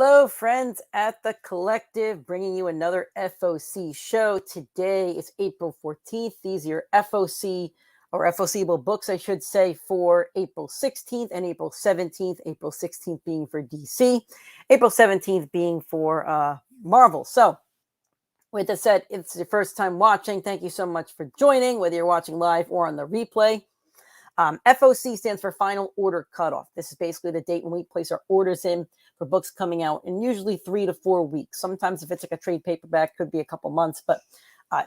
Hello, friends at the Collective, bringing you another FOC show. Today is April 14th. These are your FOC or FOCable books, I should say, for April 16th and April 17th. April 16th being for DC, April 17th being for Marvel. So, with that said, if it's your first time watching, thank you so much for joining, whether you're watching live or on the replay. FOC stands for Final Order Cutoff. This is basically the date when we place our orders in for books coming out in usually 3 to 4 weeks. Sometimes if it's like a trade paperback, could be a couple months, but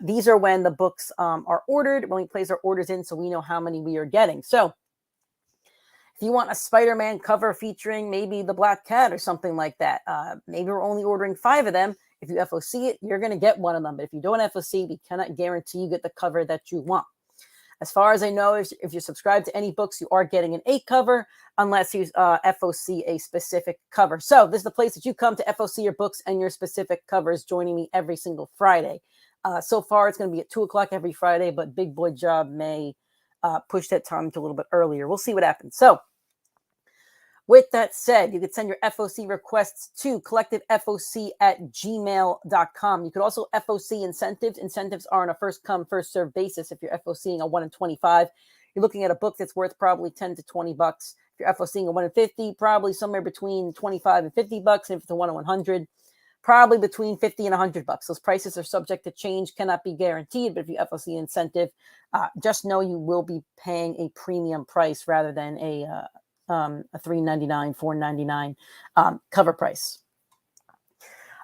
these are when the books are ordered, when we place our orders in so we know how many we are getting. So if you want a Spider-Man cover featuring maybe the Black Cat or something like that, maybe we're only ordering 5 of them. If you FOC it, you're going to get one of them. But if you don't FOC, we cannot guarantee you get the cover that you want. As far as I know, if you're subscribed to any books, you are getting an 8 cover unless you FOC a specific cover. So this is the place that you come to FOC your books and your specific covers, joining me every single Friday. So far, it's going to be at 2 o'clock every Friday, but Big Boy Job may push that time to a little bit earlier. We'll see what happens. So with that said, you could send your FOC requests to collectivefoc@gmail.com. You could also FOC incentives. Incentives are on a first-come, first-served basis. If you're FOCing a 1 in 25, you're looking at a book that's worth probably 10 to 20 bucks. If you're FOCing a 1 in 50, probably somewhere between 25 and 50 bucks. And if it's a 1 in 100, probably between 50 and 100 bucks. Those prices are subject to change, cannot be guaranteed. But if you FOC incentive, just know you will be paying a premium price rather than a $3.99, $4.99 cover price.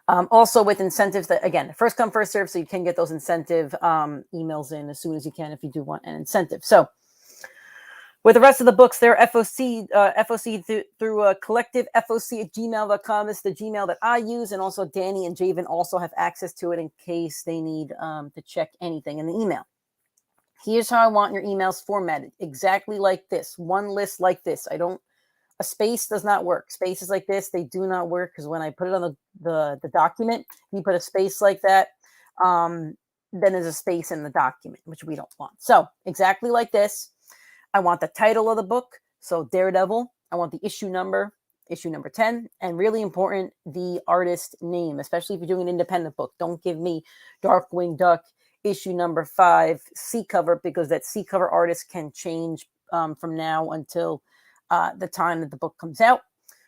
Also with incentives, that again, first come, first serve, so you can get those incentive emails in as soon as you can if you do want an incentive. So with the rest of the books, they're FOC through collectivefoc@gmail.com. This is the Gmail that I use, and also Danny and Javen also have access to it in case they need to check anything in the email. Here's how I want your emails formatted. Exactly like this. One list like this. A space does not work. Spaces like this, they do not work because when I put it on the document, you put a space like that, then there's a space in the document, which we don't want. So exactly like this. I want the title of the book. So Daredevil. I want the issue number 10. And really important, the artist name, especially if you're doing an independent book. Don't give me Darkwing Duck issue number 5 C cover, because that C cover artist can change from now until the time that the book comes out.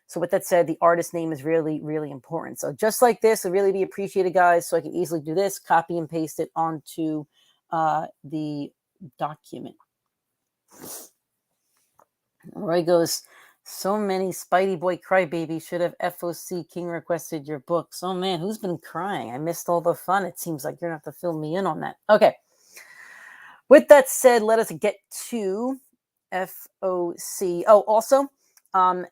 So with that said, the artist name is really, really important. So just like this, it'd really be appreciated, guys. So I can easily do this, copy and paste it onto the document. Roy goes, so many Spidey Boy crybabies should have FOC King requested your books. Oh man, who's been crying? I missed all the fun. It seems like you're going to have to fill me in on that. Okay. With that said, let us get to FOC. Oh, also,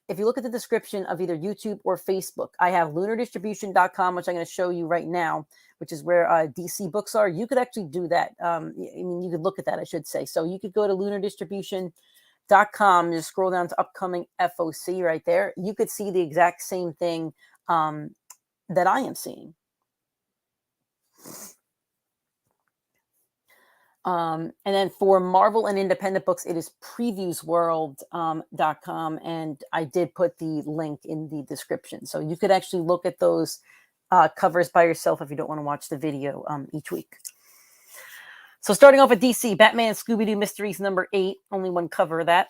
if you look at the description of either YouTube or Facebook, I have lunardistribution.com, which I'm going to show you right now, which is where DC books are. You could actually do that. I mean, you could look at that, I should say. So you could go to lunardistribution.com, just scroll down to upcoming FOC right there. You could see the exact same thing that I am seeing. And then for Marvel and independent books, it is previewsworld.com. And I did put the link in the description. So you could actually look at those covers by yourself if you don't want to watch the video each week. So starting off with DC, Batman Scooby-Doo Mysteries number 8, only one cover of that.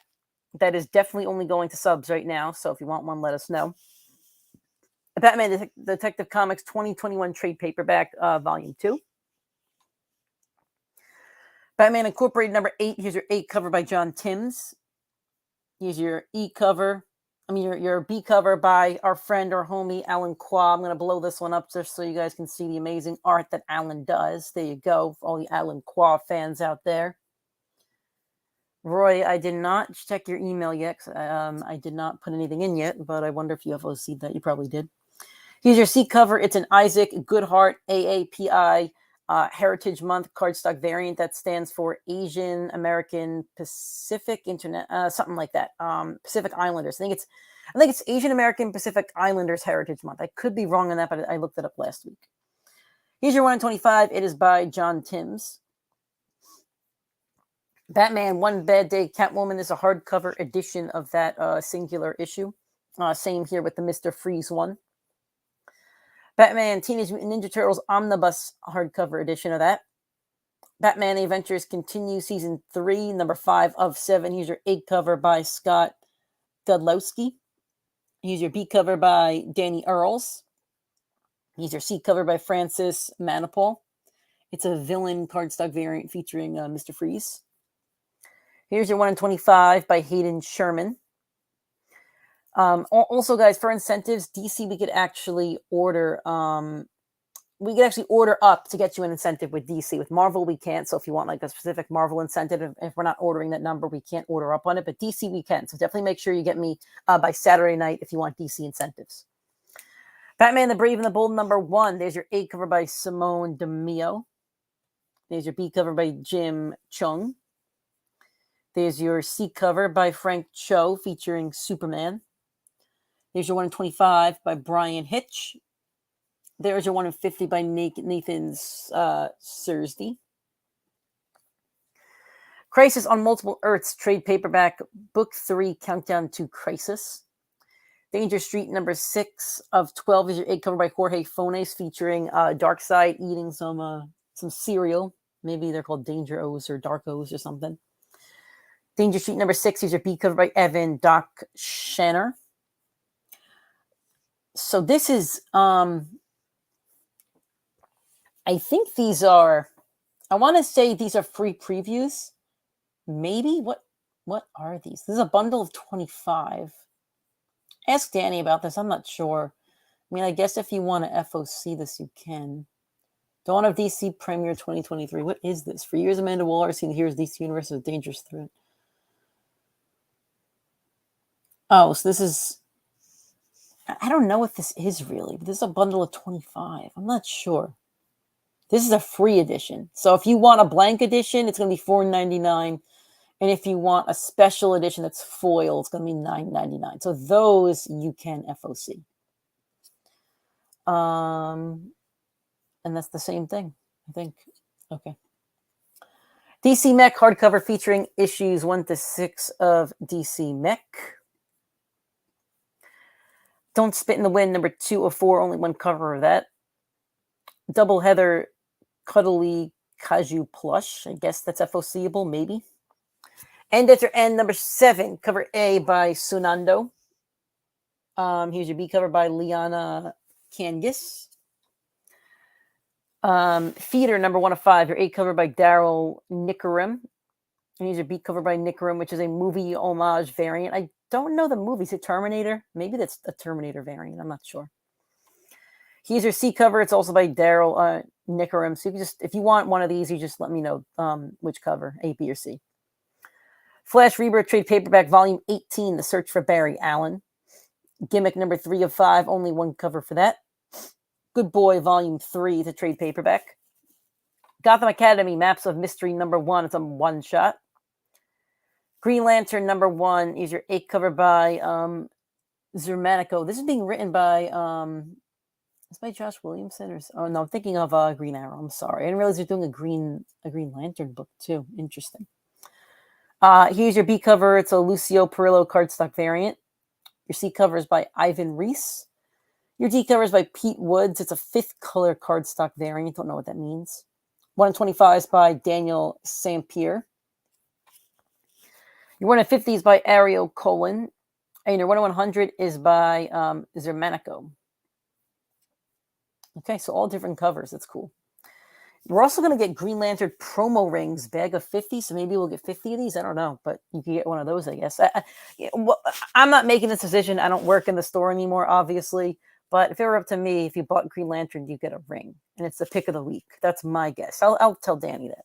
That is definitely only going to subs right now. So if you want one, let us know. Batman Detective Comics 2021 trade paperback, volume 2. Batman Incorporated number 8. Here's your 8 cover by John Timms. Here's your E cover. I mean, your B cover by our friend or homie, Alan Qua. I'm going to blow this one up just so you guys can see the amazing art that Alan does. There you go, for all the Alan Qua fans out there. Roy, I did not check your email yet. I did not put anything in yet, but I wonder if you FOC'd that. You probably did. Here's your C cover. It's an Isaac Goodhart AAPI Heritage Month cardstock variant that stands for Asian American Pacific Internet, something like that. Pacific Islanders. I think it's Asian American Pacific Islanders Heritage Month. I could be wrong on that, but I looked it up last week. Here's your 1 in 25. It is by John Timms. Batman One Bad Day Catwoman is a hardcover edition of that singular issue. Same here with the Mr. Freeze one. Batman Teenage Mutant Ninja Turtles Omnibus hardcover edition of that. Batman The Adventures Continue Season 3, number 5 of 7. Here's your A cover by Scott Godlowski. Here's your B cover by Danny Earls. Here's your C cover by Francis Manipul. It's a villain cardstock variant featuring Mr. Freeze. Here's your 1 in 25 by Hayden Sherman. Also, guys, for incentives, DC, we could actually order up to get you an incentive with DC. With Marvel, we can't. So if you want like a specific Marvel incentive, if we're not ordering that number, we can't order up on it. But DC, we can. So definitely make sure you get me by Saturday night if you want DC incentives. Batman the Brave and the Bold, number 1. There's your A cover by Simone DeMeo. There's your B cover by Jim Chung. There's your C cover by Frank Cho featuring Superman. There's your 1 in 25 by Brian Hitch. There's your 1 in 50 by Nathan Sersdy. Crisis on Multiple Earths, trade paperback, book 3, Countdown to Crisis. Danger Street, number 6 of 12 is your A cover by Jorge Fones featuring Darkseid eating some cereal. Maybe they're called Danger O's or Dark O's or something. Danger Street, number 6 is your B cover by Evan Doc Shanner. So this is, I think these are, I want to say these are free previews. Maybe. What are these? This is a bundle of 25. Ask Danny about this. I'm not sure. I mean, I guess if you want to FOC this, you can. Dawn of DC Premiere 2023. What is this? For years, Amanda Waller seen Here's DC Universe as a dangerous threat. Oh, so this is, I don't know what this is really, but this is a bundle of 25. I'm not sure. This is a free edition. So if you want a blank edition, it's going to be $4.99. And if you want a special edition that's foil, it's going to be $9.99. So those you can FOC. And that's the same thing, I think. Okay. DC Mech hardcover featuring issues 1 to 6 of DC Mech. Don't Spit in the Wind, number 2 of 4, only one cover of that. Double Heather Cuddly Kaju Plush. I guess that's FOCable, maybe. End After End, number 7, cover A by Sunando. Here's your B cover by Liana Kangis. Feeder, number 1 of 5, your A cover by Daryl Nickerim. And here's your B cover by Nickerim, which is a movie homage variant. I don't know the movie. Is it Terminator? Maybe that's a Terminator variant. I'm not sure. Here's your C cover. It's also by Daryl Nickerim. So if you want one of these, you just let me know which cover, A, B, or C. Flash Rebirth trade paperback, volume 18, The Search for Barry Allen. Gimmick number 3 of 5, only one cover for that. Good Boy, volume 3, the trade paperback. Gotham Academy, Maps of Mystery number 1, it's a one-shot. Green Lantern number 1 is your A cover by Zermanico. This is being written by, it's by Josh Williamson. Oh, no, I'm thinking of Green Arrow. I'm sorry. I didn't realize they're doing a Green Lantern book, too. Interesting. Here's your B cover. It's a Lucio Perillo cardstock variant. Your C cover is by Ivan Reese. Your D cover is by Pete Woods. It's a 5th color cardstock variant. Don't know what that means. 1 in 25 is by Daniel Sampier. Your 1 in 50 is by Ariel Cohen. And your 1 in 100 is by Zermanico. Okay, so all different covers. That's cool. We're also going to get Green Lantern promo rings, bag of 50. So maybe we'll get 50 of these. I don't know, but you can get one of those, I guess. I'm not making this decision. I don't work in the store anymore, obviously. But if it were up to me, if you bought Green Lantern, you get a ring. And it's the pick of the week. That's my guess. I'll tell Danny that.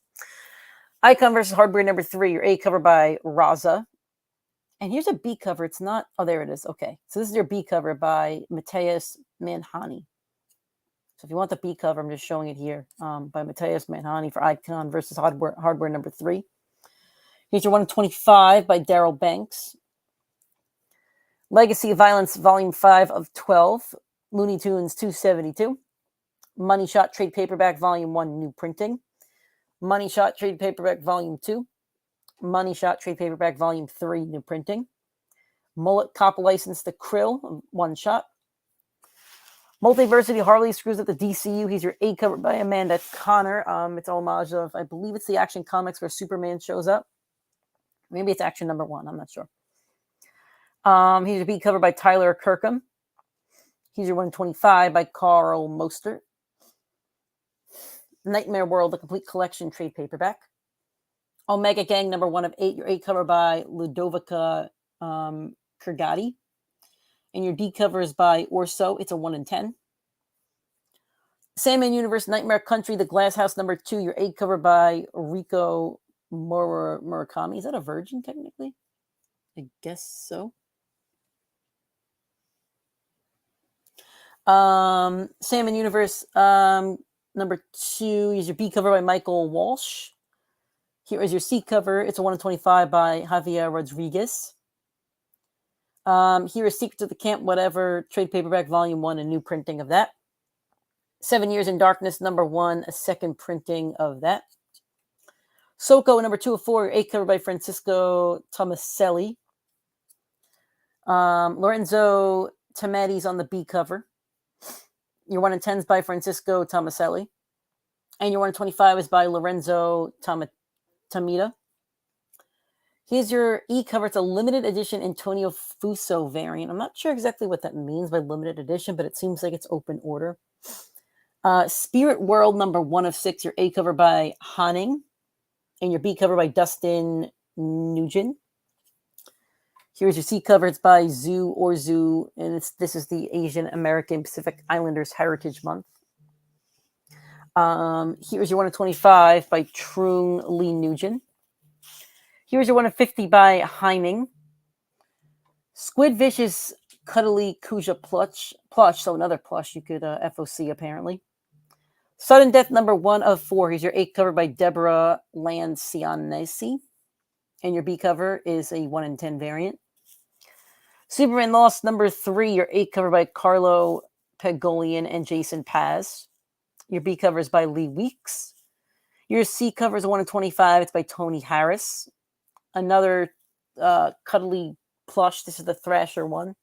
Icon versus Hardware number 3, your A cover by Raza. And here's a B cover. It's not, oh, there it is. Okay. So this is your B cover by Mateus Manhani. So if you want the B cover, I'm just showing it here by Mateus Manhani for Icon versus Hardware number 3. Here's your 1 in 25 by Daryl Banks. Legacy of Violence, volume 5 of 12. Looney Tunes 272. Money Shot trade paperback, volume 1, new printing. Money Shot trade paperback, volume 2. Money Shot trade paperback, volume 3, new printing. Mullet Cop license, The Krill, one shot. Multiversity Harley screws up the DCU. He's your A cover by Amanda Connor. It's a homage of, I believe it's the Action Comics where Superman shows up. Maybe it's Action number 1. I'm not sure. He's your B cover by Tyler Kirkham. He's your 125 by Carl Mostert. Nightmare World, the complete collection trade paperback. Omega Gang number 1 of 8. Your A cover by Ludovica Kurgati. And your D cover is by Orso. It's a 1 in 10. Sandman Universe Nightmare Country, the Glass House number 2. Your A cover by Riko Murakami. Is that a virgin technically? I guess so. Sandman Universe number 2 is your B cover by Michael Walsh. Here is your C cover. It's a 1 in 25 by Javier Rodriguez. Here is Secrets of the Camp Whatever trade paperback volume 1, a new printing of that. 7 Years in Darkness number 1, a second printing of that. Soko number 2 of 4, A cover by Francisco Tomaselli. Lorenzo Tamati's on the B cover. Your 1 in 10 is by Francisco Tomaselli. And your 1 in 25 is by Lorenzo Tamita. Here's your E cover. It's a limited edition Antonio Fuso variant. I'm not sure exactly what that means by limited edition, but it seems like it's open order. Spirit World number 1 of 6. Your A cover by Hanning. And your B cover by Dustin Nugent. Here's your C cover. It's by Zoo Orzu. And this is the Asian American Pacific Islanders Heritage Month. Here's your 1 in 25 by Trung Lee Nugent. Here's your 1 in 50 by Hyming. Squid Vicious Cuddly Kuja plush. So another plush you could FOC apparently. Sudden Death number 1 of 4. Here's your A cover by Deborah Lancianesi. And your B cover is a 1 in 10 variant. Superman Lost number 3. Your A cover by Carlo Pegolian and Jason Paz. Your B cover is by Lee Weeks. Your C cover is a 1 in 25. It's by Tony Harris. Another cuddly plush. This is the Thrasher one.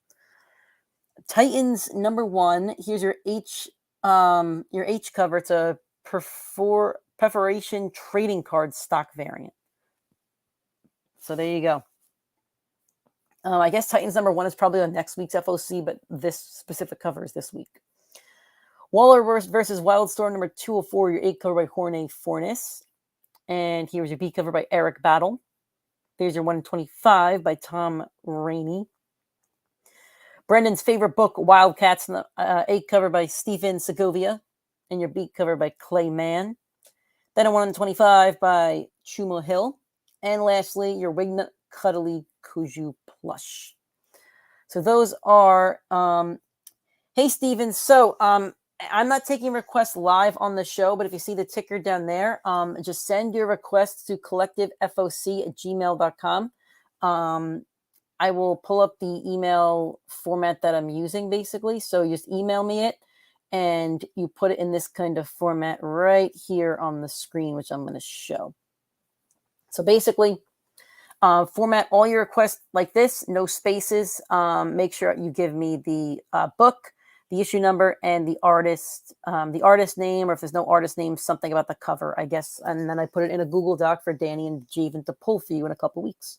Titans number 1. Here's your H cover. It's a perforation trading card stock variant. So there you go. I guess Titans number 1 is probably on next week's FOC, but this specific cover is this week. Waller versus Wildstorm number 2 of 4. Your A cover by Jorge Fornes. And here's your B cover by Eric Battle. There's your 1 in 25 by Tom Rainey. Brendan's favorite book, Wildcats, A cover by Stephen Segovia. And your B cover by Clay Mann. Then a 1 in 25 by Chuma Hill. And lastly, your Wignut Cuddly Kuju plush. So those are, hey, Steven. So I'm not taking requests live on the show, but if you see the ticker down there, just send your requests to collectivefoc@gmail.com. I will pull up the email format that I'm using, basically. So you just email me it, and you put it in this kind of format right here on the screen, which I'm going to show. So basically, format all your requests like this, no spaces. Make sure you give me the book, the issue number, and the artist name, or if there's no artist name, something about the cover, I guess. And then I put it in a Google Doc for Danny and Javen to pull for you in a couple weeks.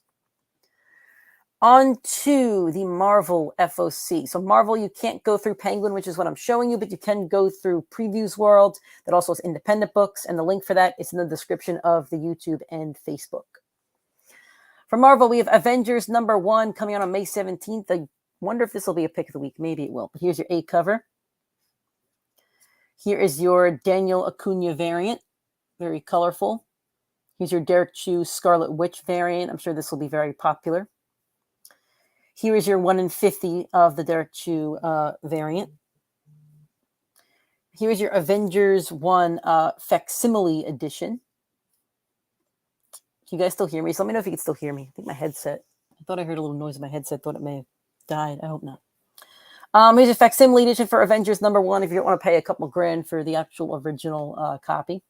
On to the Marvel FOC. So Marvel, you can't go through Penguin, which is what I'm showing you, but you can go through Previews World. That also has independent books, and the link for that is in the description of the YouTube and Facebook. For Marvel, we have Avengers number 1 coming out on May 17th. I wonder if this will be a pick of the week. Maybe it will. But here's your A cover. Here is your Daniel Acuna variant. Very colorful. Here's your Derek Chu Scarlet Witch variant. I'm sure this will be very popular. Here is your 1 in 50 of the Derek Chu variant. Here is your Avengers 1 facsimile edition. Can you guys still hear me? So let me know if you can still hear me. I think my headset, I thought I heard a little noise in my headset. Thought it may have died. I hope not. Here's a facsimile edition for Avengers number 1 if you don't want to pay a couple grand for the actual original copy.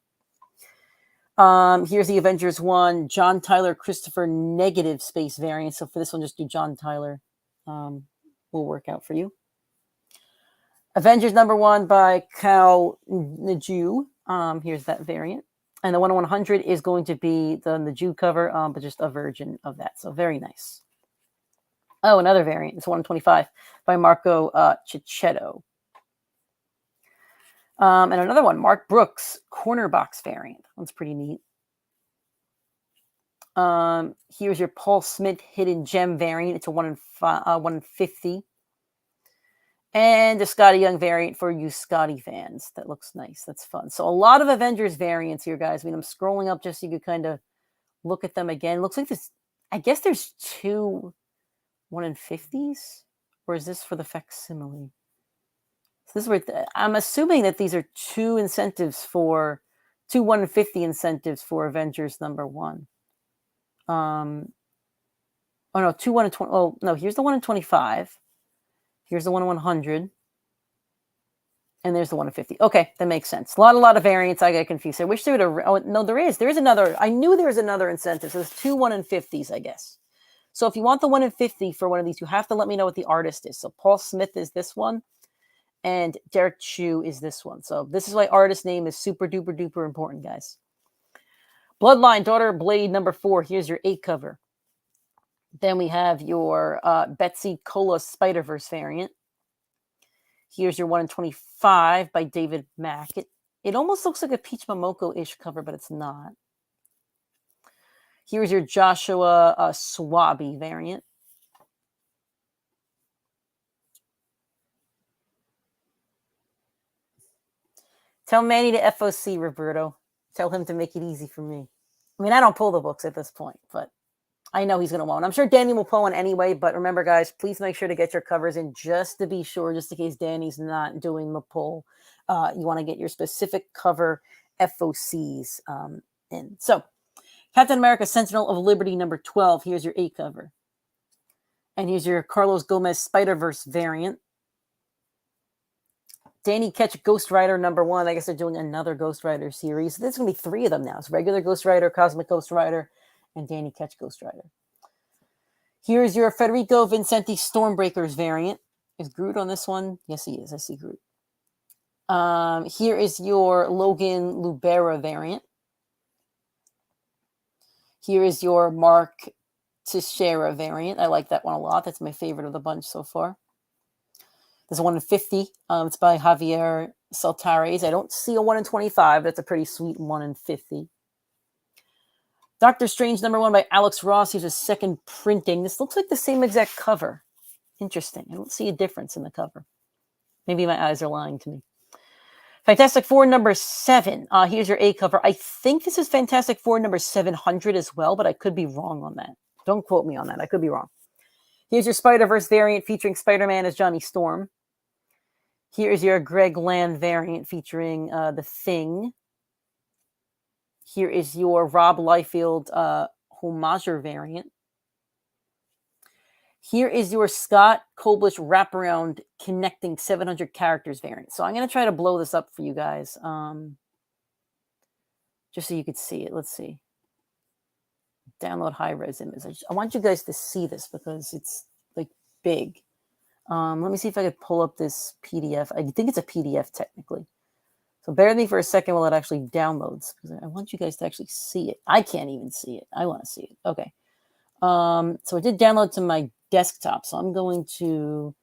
Here's the Avengers 1 John Tyler Christopher negative space variant. So for this one, just do John Tyler. Will work out for you. Avengers #1 by Kao Naju. Here's that variant. And the 1/100 is going to be the Naju cover, but just a version of that. So very nice. Oh, another variant. It's 1/25 by Marco Cicchetto. And another one, Mark Brooks, corner box variant. One's pretty neat. Here's your Paul Smith hidden gem variant. It's a 1/50. And the Scotty Young variant for you Scotty fans. That looks nice. That's fun. So a lot of Avengers variants here, guys. I mean, I'm scrolling up just so you could kind of look at them again. Looks like this. I guess there's 2 1/50s, or is this for the facsimile? So this is where I'm assuming that these are 2 incentives for 2 1/50 incentives for Avengers #1. Oh no, 2 1/20. Oh no, here's the 1/25. Here's the 1/100. And there's the 1/50. Okay, that makes sense. A lot of variants. I got confused. I wish there would. Oh no, there is. There is another. I knew there was another incentive. So there's 2 1/50s, I guess. So if you want the 1/50 for one of these, you have to let me know what the artist is. So Paul Smith is this one, and Derek Chu is this one. So this is why artist name is super duper duper important, guys. Bloodline Daughter Blade #4. Here's your 8 cover. Then we have your Betsy Cola Spider-Verse variant. Here's your 1/25 by David Mack. It almost looks like a Peach Momoko-ish cover, but it's not. Here's your Joshua Swaby variant. Tell Manny to FOC, Roberto. Tell him to make it easy for me. I mean, I don't pull the books at this point, but I know he's going to want one. I'm sure Danny will pull one anyway, but remember, guys, please make sure to get your covers in just to be sure, just in case Danny's not doing the pull. You want to get your specific cover FOCs in. So, Captain America Sentinel of Liberty #12. Here's your 8 cover. And here's your Carlos Gomez Spider-Verse variant. Danny Ketch Ghost Rider #1. I guess they're doing another Ghost Rider series. There's going to be 3 of them now. It's regular Ghost Rider, Cosmic Ghost Rider, and Danny Ketch Ghost Rider. Here's your Federico Vincenti Stormbreakers variant. Is Groot on this one? Yes, he is. I see Groot. Here is your Logan Lubera variant. Here is your Mark Teixeira variant. I like that one a lot. That's my favorite of the bunch so far. There's a 1/50. It's by Javier Saltares. I don't see a 1/25. That's a pretty sweet 1/50. Doctor Strange #1 by Alex Ross. Here's a second printing. This looks like the same exact cover. Interesting. I don't see a difference in the cover. Maybe my eyes are lying to me. Fantastic Four #7. Here's your A cover. I think this is Fantastic Four #700 as well, but I could be wrong on that. Don't quote me on that. I could be wrong. Here's your Spider-Verse variant featuring Spider-Man as Johnny Storm. Here's your Greg Land variant featuring The Thing. Here is your Rob Liefeld Homager variant. Here is your Scott Koblish wraparound connecting 700 characters variant. So I'm going to try to blow this up for you guys, just so you could see it. Let's see. Download high-res image. I want you guys to see this because it's like big. Let me see if I could pull up this PDF. I think it's a PDF technically. So bear with me for a second while it actually downloads because I want you guys to actually see it. I can't even see it. I want to see it. Okay. So it did download to my desktop. So I'm going to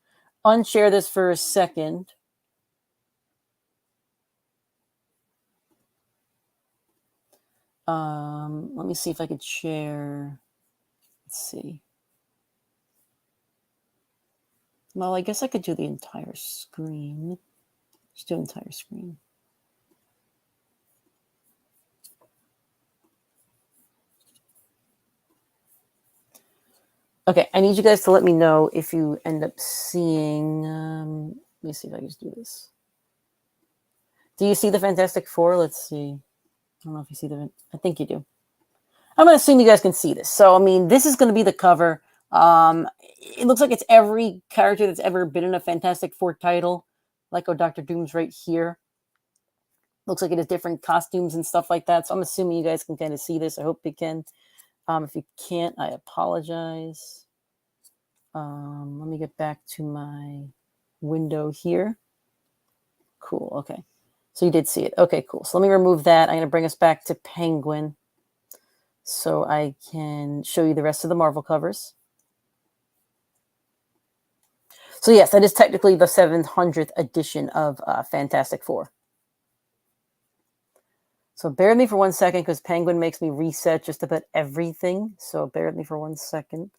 unshare this for a second. Let me see if I could share. Let's see. Well, I guess I could do the entire screen. Just do entire screen. Okay, I need you guys to let me know if you end up seeing. Let me see if I can just do this. Do you see the Fantastic Four? Let's see. I don't know if you see the. I think you do. I'm going to assume you guys can see this. So, I mean, this is going to be the cover. It looks like it's every character that's ever been in a Fantastic Four title. Like, Dr. Doom's right here. Looks like it has different costumes and stuff like that. So I'm assuming you guys can kind of see this. I hope you can. If you can't, I apologize. Let me get back to my window here. cool. Okay. So you did see it. Okay, cool. So let me remove that. I'm going to bring us back to Penguin so I can show you the rest of the Marvel covers. So yes, that is technically the 700th edition of Fantastic Four. So bear with me for 1 second because Penguin makes me reset just about everything. So bear with me for 1 second.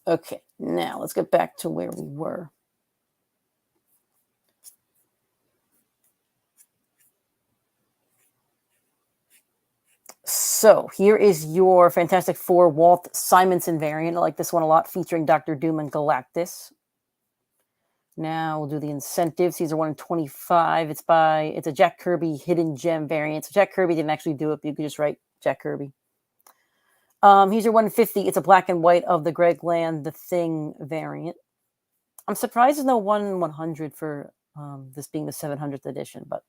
Okay, now let's get back to where we were. So here is your Fantastic Four Walt Simonson variant. I like this one a lot, featuring Dr. Doom and Galactus. Now we'll do the incentives. These are 1 in 25. It's a Jack Kirby hidden gem variant. So Jack Kirby didn't actually do it, but you could just write Jack Kirby. Here's your 1 in 50. It's a black and white of the Greg Land The Thing variant. I'm surprised there's no 1 in 100 for this being the 700th edition, but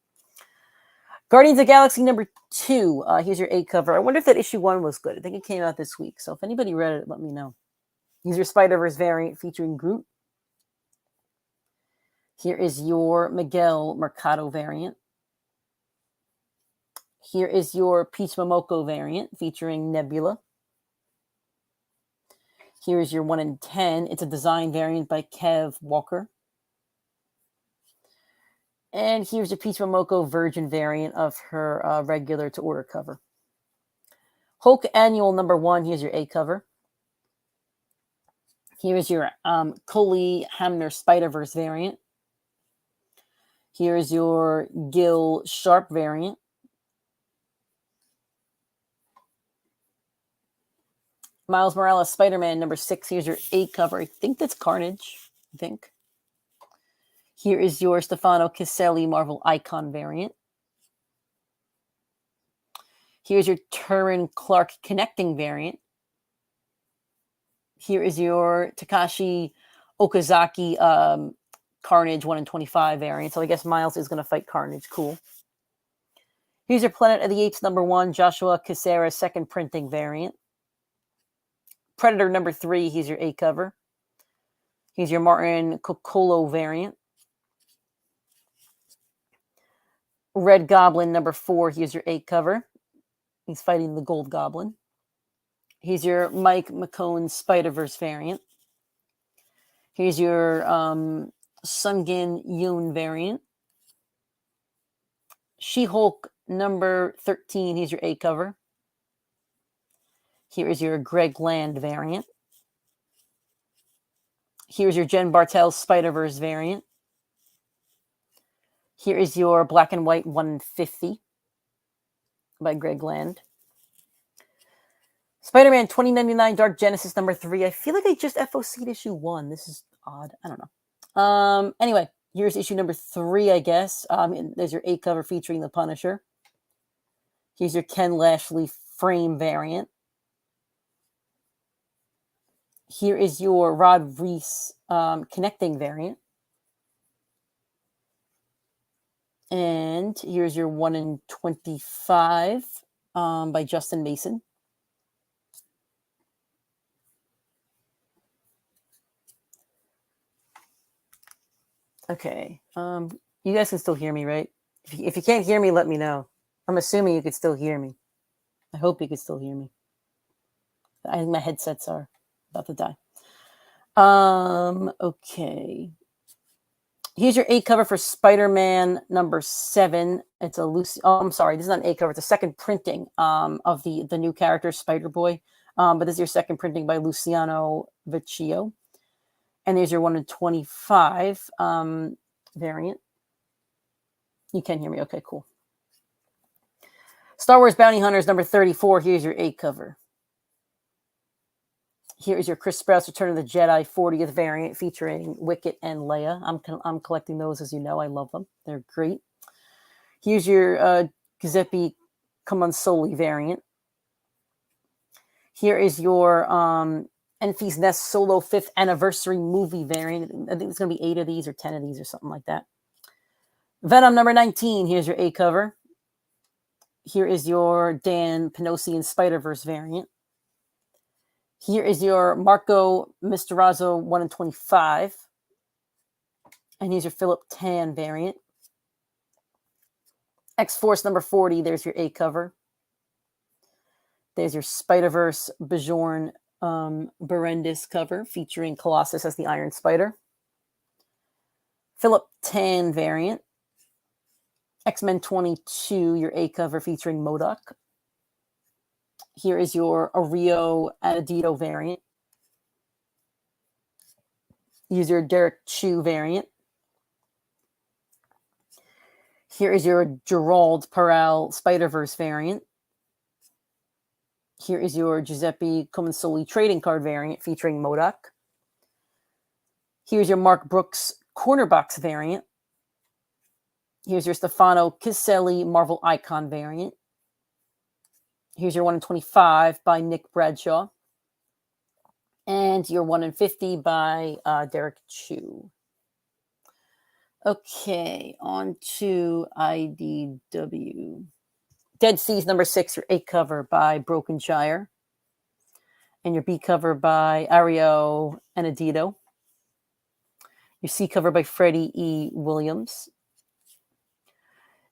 Guardians of the Galaxy number 2. Here's your A cover. I wonder if that issue 1 was good. I think it came out this week. So if anybody read it, let me know. Here's your Spider-Verse variant featuring Groot. Here is your Miguel Mercado variant. Here is your Peach Momoko variant featuring Nebula. Here is your 1 in 10. It's a design variant by Kev Walker. And here's your Peach Momoko Virgin variant of her regular to order cover. Hulk Annual number 1. Here's your A cover. Here's your Coley Hamner Spider-Verse variant. Here's your Gil Sharp variant. Miles Morales Spider-Man number 6. Here's your A cover. I think that's Carnage. I think. Here is your Stefano Caselli Marvel Icon variant. Here's your Turin Clark Connecting variant. Here is your Takashi Okazaki Carnage 1 in 25 variant. So I guess Miles is going to fight Carnage. Cool. Here's your Planet of the Apes number 1, Joshua Caceres second printing variant. Predator number 3, here's your A cover. Here's your Martin Coccolo variant. Red Goblin number 4, here's your A cover. He's fighting the Gold Goblin. Here's your Mike McCone Spider-Verse variant. Here's your Sungin Yoon variant. She-Hulk number 13, here's your A cover. Here is your Greg Land variant. Here's your Jen Bartel's Spider-Verse variant. Here is your black and white 150 by Greg Land. Spider-Man 2099 Dark Genesis number 3. I feel like I just FOC'd issue 1. This is odd. I don't know. Anyway, here's issue number 3, I guess. There's your A cover featuring the Punisher. Here's your Ken Lashley frame variant. Here is your Rod Reese connecting variant. And here's your 1 in 25 by Justin Mason. Okay. You guys can still hear me, right? If you can't hear me, let me know. I'm assuming you could still hear me. I hope you could still hear me. I think my headsets are about to die. Okay. Here's your A cover for Spider-Man number 7. It's a loose. Oh, I'm sorry. This is not an A cover. It's a second printing of the new character Spider-Boy. But this is your second printing by Luciano Vecchio. And there's your 1 in 25 variant. You can hear me. Okay, cool. Star Wars Bounty Hunters number 34. Here's your A cover. Here is your Chris Sprouse Return of the Jedi 40th variant featuring Wicket and Leia. I'm collecting those, as you know. I love them. They're great. Here's your Giuseppe Comonsoli variant. Here is your Enfys Nest Solo 5th Anniversary movie variant. I think it's going to be 8 of these or 10 of these or something like that. Venom number 19. Here's your A cover. Here is your Dan Panosian Spider-Verse variant. Here is your Marco Misterazzo 1 in 25. And here's your Philip Tan variant. X-Force number 40. There's your A cover. There's your Spider-Verse Bjorn Berendis cover featuring Colossus as the Iron Spider. Philip Tan variant. X-Men 22, your A cover featuring MODOK. Here is your Ario Anadito variant. Here's your Derek Chu variant. Here is your Gerald Peral Spider-Verse variant. Here is your Giuseppe Comensoli trading card variant featuring MODOK. Here's your Mark Brooks corner box variant. Here's your Stefano Kiselli Marvel Icon variant. Here's your 1 in 25 by Nick Bradshaw. And your 1 in 50 by Derek Chu. Okay, on to IDW. Dead Seas number 6, your A cover by Brokenshire. And your B cover by Ario Anadito. Your C cover by Freddie E. Williams.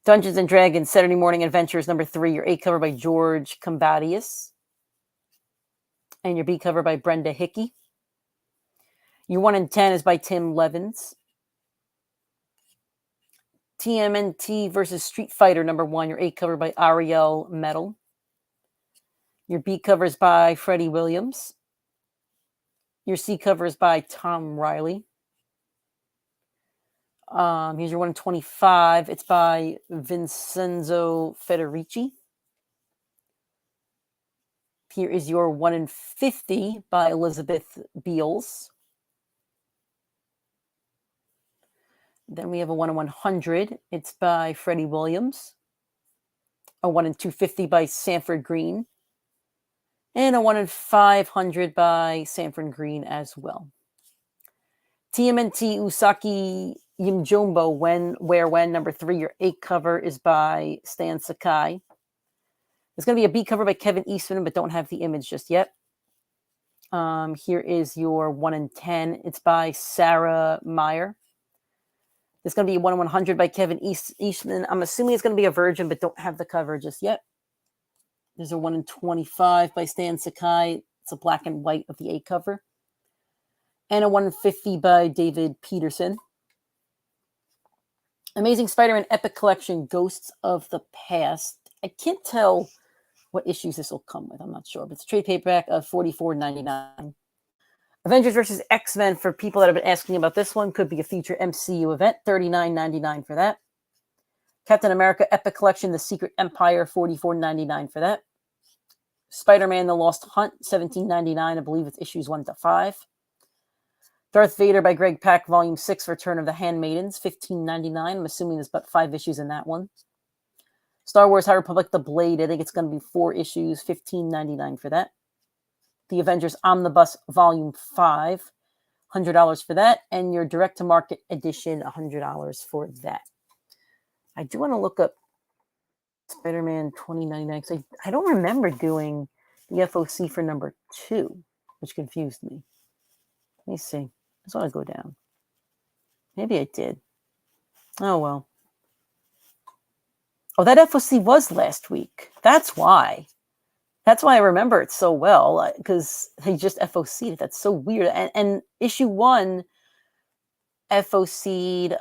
Dungeons and Dragons Saturday Morning Adventures number 3, your A cover by George Combatius. And your B cover by Brenda Hickey. Your 1 in 10 is by Tim Levins. TMNT versus Street Fighter number 1, your A cover by Ariel Metal. Your B cover is by Freddie Williams. Your C cover is by Tom Riley. Here's your 1 in 25. It's by Vincenzo Federici. Here is your 1 in 50 by Elizabeth Beals. Then we have a 1 in 100. It's by Freddie Williams. A 1 in 250 by Sanford Green. And a 1 in 500 by Sanford Green as well. TMNT Usaki Yimjombo When number 3, your A cover is by Stan Sakai. There's going to be a B cover by Kevin Eastman, but don't have the image just yet. Here is your 1 in 10. It's by Sarah Meyer. There's going to be a 1 in 100 by Kevin Eastman. I'm assuming it's going to be a Virgin, but don't have the cover just yet. There's a 1 in 25 by Stan Sakai. It's a black and white of the A cover. And a 1 in 50 by David Peterson. Amazing Spider-Man Epic Collection, Ghosts of the Past. I can't tell what issues this will come with. I'm not sure, but it's a trade paperback of $44.99. Avengers vs. X-Men, for people that have been asking about this one, could be a future MCU event, $39.99 for that. Captain America Epic Collection, The Secret Empire, $44.99 for that. Spider-Man The Lost Hunt, $17.99. I believe it's issues 1 to 5. Darth Vader by Greg Pak, Volume 6, Return of the Handmaidens, $15.99. I'm assuming there's about 5 issues in that one. Star Wars High Republic The Blade, I think it's going to be 4 issues, $15.99 for that. The Avengers Omnibus Volume 5, $100 for that. And your direct-to-market edition, $100 for that. I do want to look up Spider-Man 2099, because I don't remember doing the FOC for number 2, which confused me. Let me see. I just want to go down. Maybe I did. Oh, well. Oh, that FOC was last week. That's why. That's why I remember it so well, because they just FOC'd it. That's so weird. And issue 1 FOC'd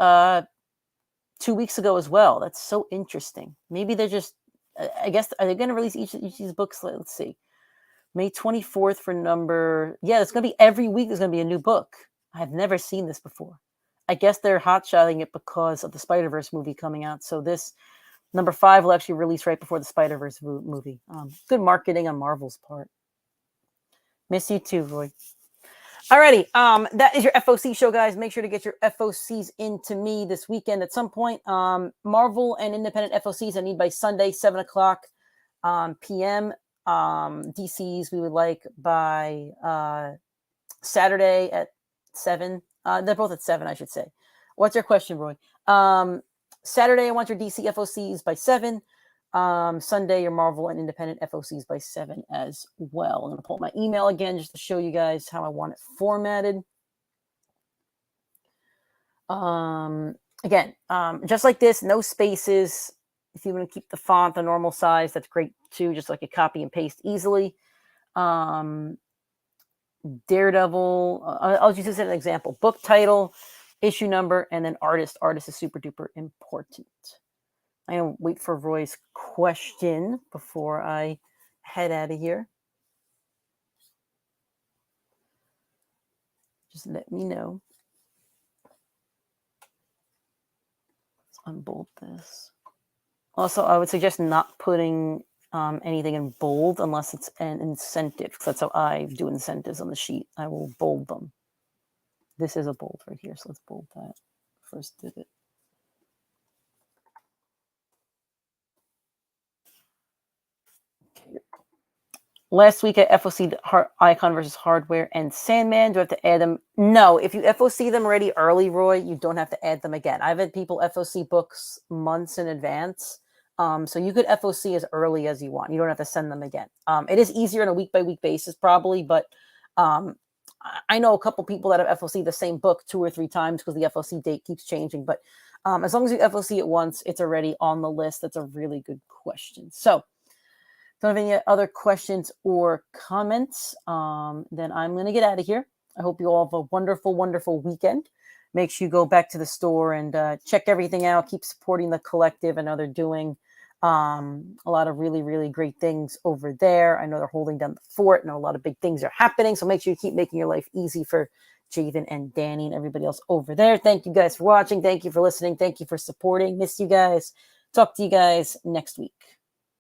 2 weeks ago as well. That's so interesting. Maybe they're just, I guess, are they going to release each of these books? Let's see. May 24th for number, yeah, it's going to be every week there's going to be a new book. I've never seen this before. I guess they're hot-shotting it because of the Spider-Verse movie coming out. So this number 5 will actually release right before the Spider-Verse movie. Good marketing on Marvel's part. Miss you too, Roy. Alrighty, that is your FOC show, guys. Make sure to get your FOCs into me this weekend at some point. Marvel and independent FOCs I need by Sunday, 7 o'clock p.m. DCs we would like by Saturday at 7. They're both at 7, I should say. What's your question, Roy? Saturday, I want your DC FOCs by 7. Sunday, your Marvel and independent FOCs by 7 as well. I'm going to pull up my email again just to show you guys how I want it formatted. Again, just like this, no spaces. If you want to keep the font the normal size, that's great too. Just like a copy and paste easily. Daredevil, I'll just use an example. Book title, issue number, and then artist. Artist is super duper important. I'm going to wait for Roy's question before I head out of here. Just let me know. Let's unbold this. Also, I would suggest not putting anything in bold unless it's an incentive, because that's how I do incentives on the sheet. I will bold them. This is a bold right here, so let's bold that. First did it. Okay. Last week I FOC'd Icon versus Hardware and Sandman. Do I have to add them? No. If you FOC them already early, Roy, you don't have to add them again. I've had people FOC books months in advance. So you could FOC as early as you want. You don't have to send them again. It is easier on a week-by-week basis probably, but I know a couple people that have FOC the same book 2 or 3 times because the FOC date keeps changing. But as long as you FOC it once, it's already on the list. That's a really good question. So don't have any other questions or comments, then I'm going to get out of here. I hope you all have a wonderful, wonderful weekend. Make sure you go back to the store and check everything out. Keep supporting the collective. I know they're doing a lot of really, really great things over there. I know they're holding down the fort. I know a lot of big things are happening. So make sure you keep making your life easy for Javen and Danny and everybody else over there. Thank you guys for watching. Thank you for listening. Thank you for supporting. Miss you guys. Talk to you guys next week.